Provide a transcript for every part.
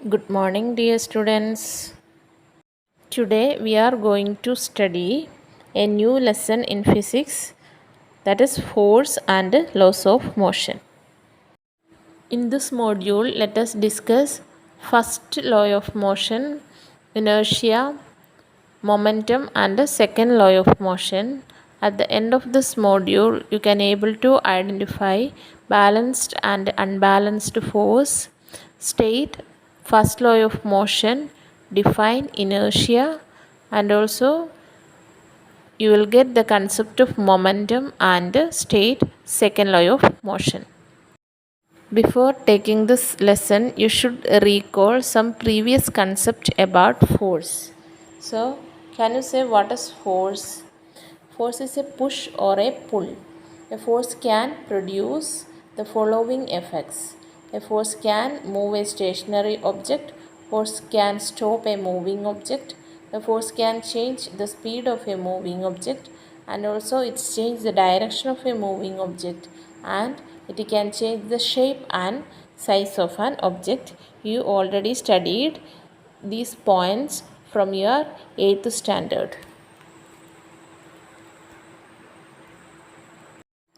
Good morning, dear students. Today we are going to study a new lesson in physics, that is force and laws of motion. In this module, let us discuss first law of motion, inertia, momentum, and the second law of motion. At the end of this module, you can able to identify balanced and unbalanced force, state first law of motion, define inertia, and also you will get the concept of momentum and state second law of motion. Before taking this lesson, you should recall some previous concept about force. So, can you say what is force? Force is a push or a pull. A force can produce the following effects. A force can move a stationary object. Force can stop a moving object. A force can change the speed of a moving object, and also it change the direction of a moving object, and it can change the shape and size of an object. You already studied these points from your 8th standard.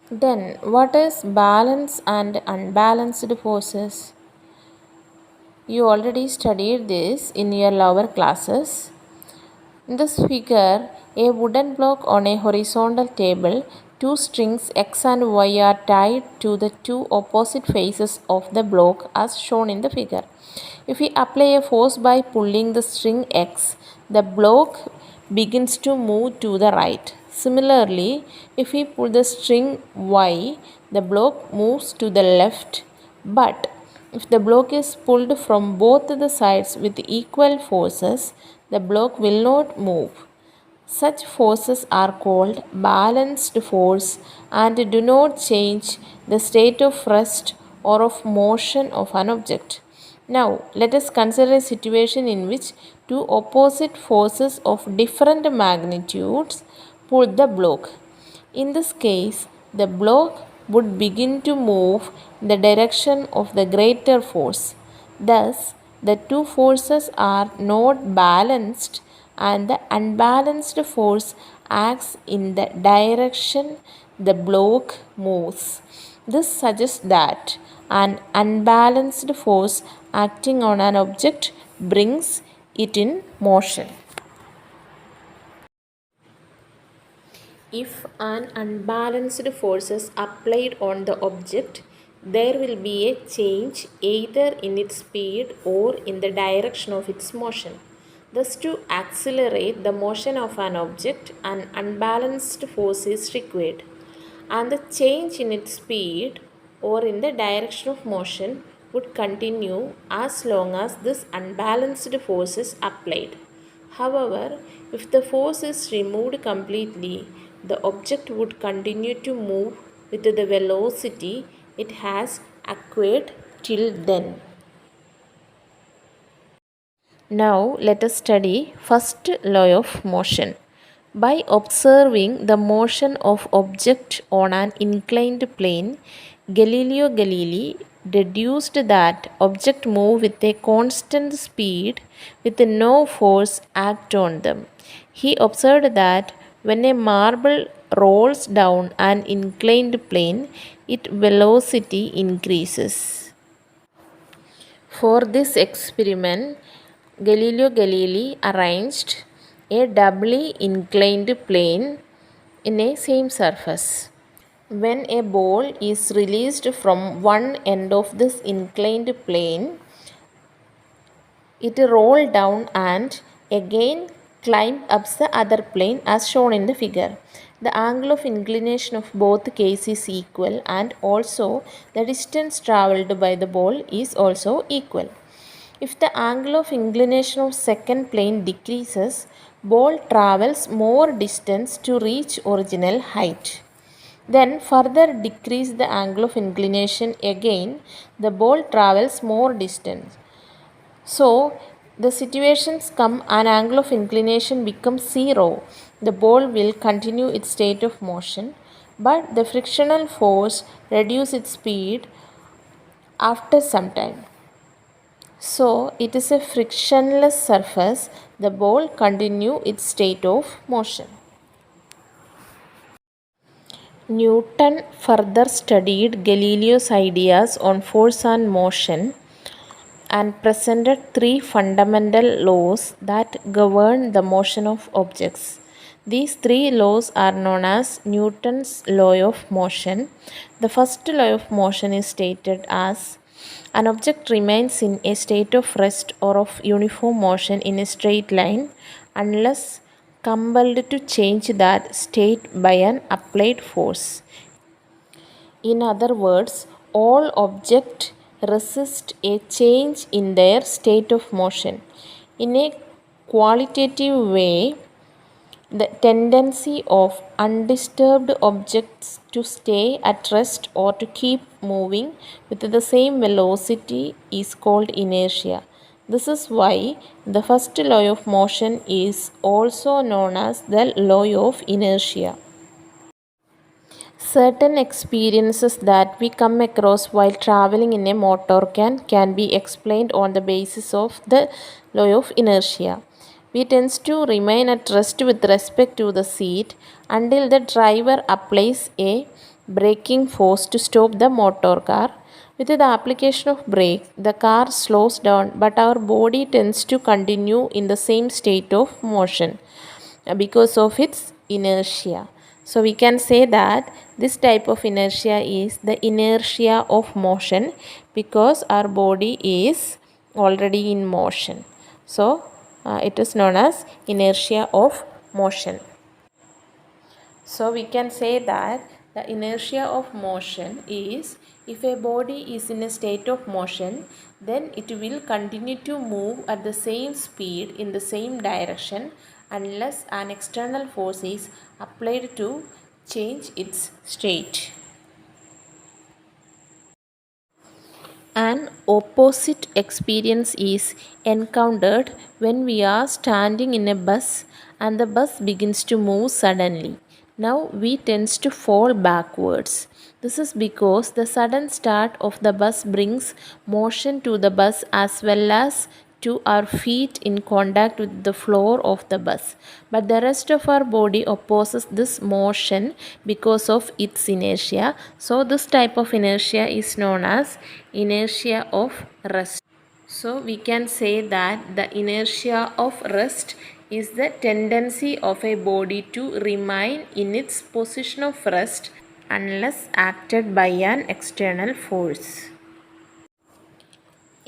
Then, what is balance and unbalanced forces? You already studied this in your lower classes. In this figure, a wooden block on a horizontal table, two strings X and Y are tied to the two opposite faces of the block as shown in the figure. If we apply a force by pulling the string X, the block begins to move to the right. Similarly, if we pull the string Y, the block moves to the left. But if the block is pulled from both the sides with equal forces, the block will not move. Such forces are called balanced force and do not change the state of rest or of motion of an object. Now, let us consider a situation in which two opposite forces of different magnitudes pull the block. In this case, the block would begin to move in the direction of the greater force. Thus, the two forces are not balanced, and the unbalanced force acts in the direction the block moves. This suggests that an unbalanced force acting on an object brings it in motion. If an unbalanced force is applied on the object, there will be a change either in its speed or in the direction of its motion. Thus, to accelerate the motion of an object, an unbalanced force is required, and the change in its speed or in the direction of motion would continue as long as this unbalanced force is applied. However, if the force is removed completely, the object would continue to move with the velocity it has acquired till then. Now let us study first law of motion. By observing the motion of object on an inclined plane, Galileo Galilei deduced that objects move with a constant speed with no force act on them. He observed that when a marble rolls down an inclined plane, its velocity increases. For this experiment, Galileo Galilei arranged a doubly inclined plane in a same surface. When a ball is released from one end of this inclined plane, it rolled down and again climbed up the other plane as shown in the figure. The angle of inclination of both cases is equal, and also the distance travelled by the ball is also equal. If the angle of inclination of second plane decreases, ball travels more distance to reach original height. Then further decrease the angle of inclination again, the ball travels more distance. So the situations come an angle of inclination becomes 0. The ball will continue its state of motion, but the frictional force reduces its speed after some time. So it is a frictionless surface. The ball continue its state of motion. Newton further studied Galileo's ideas on force and motion and presented three fundamental laws that govern the motion of objects. These three laws are known as Newton's law of motion. The first law of motion is stated as an object remains in a state of rest or of uniform motion in a straight line unless compelled to change that state by an applied force. In other words, all objects resist a change in their state of motion. In a qualitative way, the tendency of undisturbed objects to stay at rest or to keep moving with the same velocity is called inertia. This is why the first law of motion is also known as the law of inertia. Certain experiences that we come across while traveling in a motor can be explained on the basis of the law of inertia. We tend to remain at rest with respect to the seat until the driver applies a braking force to stop the motor car. With the application of brakes, the car slows down, but our body tends to continue in the same state of motion because of its inertia. So we can say that this type of inertia is the inertia of motion because our body is already in motion. So it is known as inertia of motion. So we can say that the inertia of motion is if a body is in a state of motion, then it will continue to move at the same speed in the same direction unless an external force is applied to change its state. An opposite experience is encountered when we are standing in a bus and the bus begins to move suddenly. Now we tend to fall backwards. This is because the sudden start of the bus brings motion to the bus as well as to our feet in contact with the floor of the bus. But the rest of our body opposes this motion because of its inertia. So this type of inertia is known as inertia of rest. So we can say that the inertia of rest is the tendency of a body to remain in its position of rest unless acted by an external force.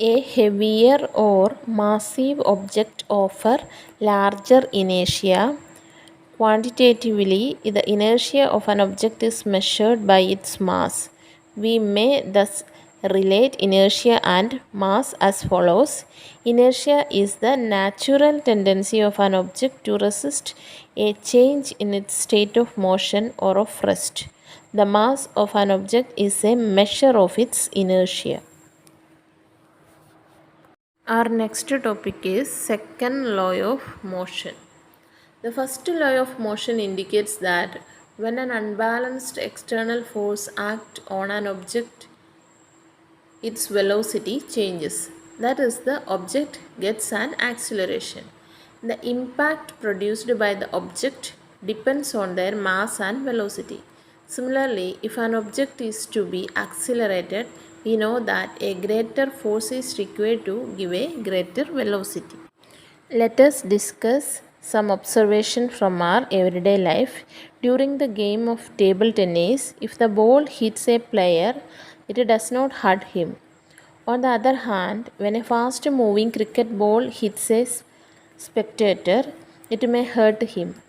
A heavier or massive object offer larger inertia. Quantitatively, the inertia of an object is measured by its mass. We may thus relate inertia and mass as follows. Inertia is the natural tendency of an object to resist a change in its state of motion or of rest. The mass of an object is a measure of its inertia. Our next topic is second law of motion. The first law of motion indicates that when an unbalanced external force acts on an object, its velocity changes. That is, the object gets an acceleration. The impact produced by the object depends on their mass and velocity. Similarly, if an object is to be accelerated, we know that a greater force is required to give a greater velocity. Let us discuss some observation from our everyday life. During the game of table tennis, if the ball hits a player, it does not hurt him. On the other hand, when a fast moving cricket ball hits a spectator, it may hurt him.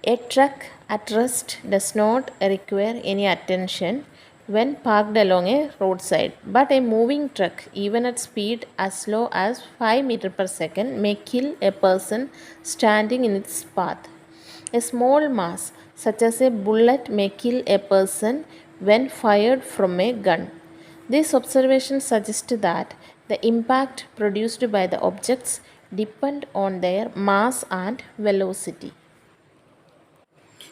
A truck at rest does not require any attention when parked along a roadside, but a moving truck, even at speed as low as 5 meters per second, may kill a person standing in its path. A small mass, such as a bullet, may kill a person when fired from a gun. These observations suggest that the impact produced by the objects depend on their mass and velocity.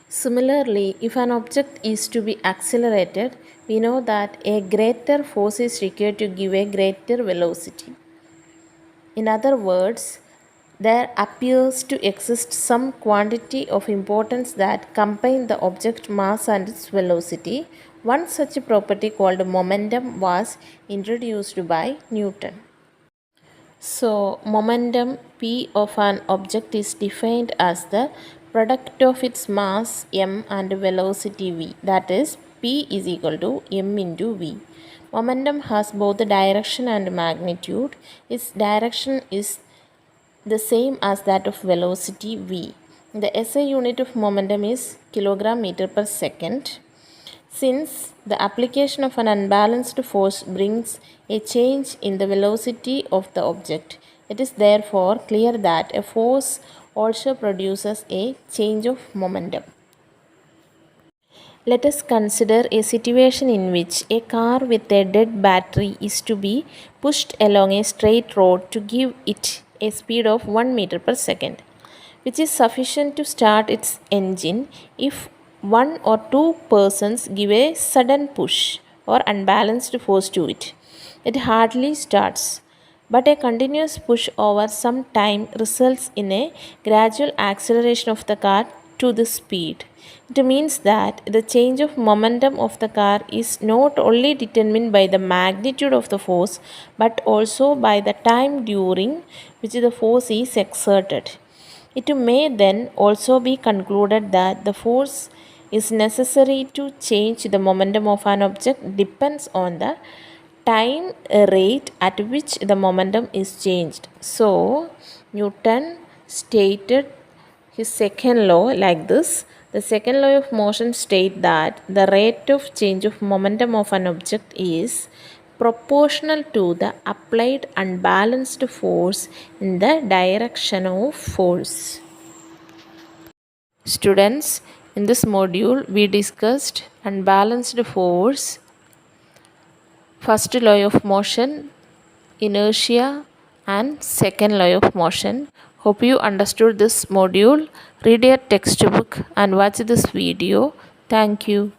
Similarly, if an object is to be accelerated, we know that a greater force is required to give a greater velocity. In other words, there appears to exist some quantity of importance that combine the object mass and its velocity. One such property called momentum was introduced by Newton. So, momentum p of an object is defined as the product of its mass m and velocity v. That is, p is equal to m into v. Momentum has both direction and magnitude. Its direction is the same as that of velocity v. The SI unit of momentum is kilogram meter per second. Since the application of an unbalanced force brings a change in the velocity of the object, it is therefore clear that a force also produces a change of momentum. Let us consider a situation in which a car with a dead battery is to be pushed along a straight road to give it a speed of 1 meter per second, which is sufficient to start its engine if one or two persons give a sudden push or unbalanced force to it. It hardly starts, but a continuous push over some time results in a gradual acceleration of the car to this speed. It means that the change of momentum of the car is not only determined by the magnitude of the force but also by the time during which the force is exerted. It may then also be concluded that the force is necessary to change the momentum of an object depends on the time rate at which the momentum is changed. So, Newton stated his second law like this. The second law of motion states that the rate of change of momentum of an object is proportional to the applied unbalanced force in the direction of force. Students, in this module we discussed unbalanced force, first law of motion, inertia, and second law of motion. Hope you understood this module. Read your textbook and watch this video. Thank you.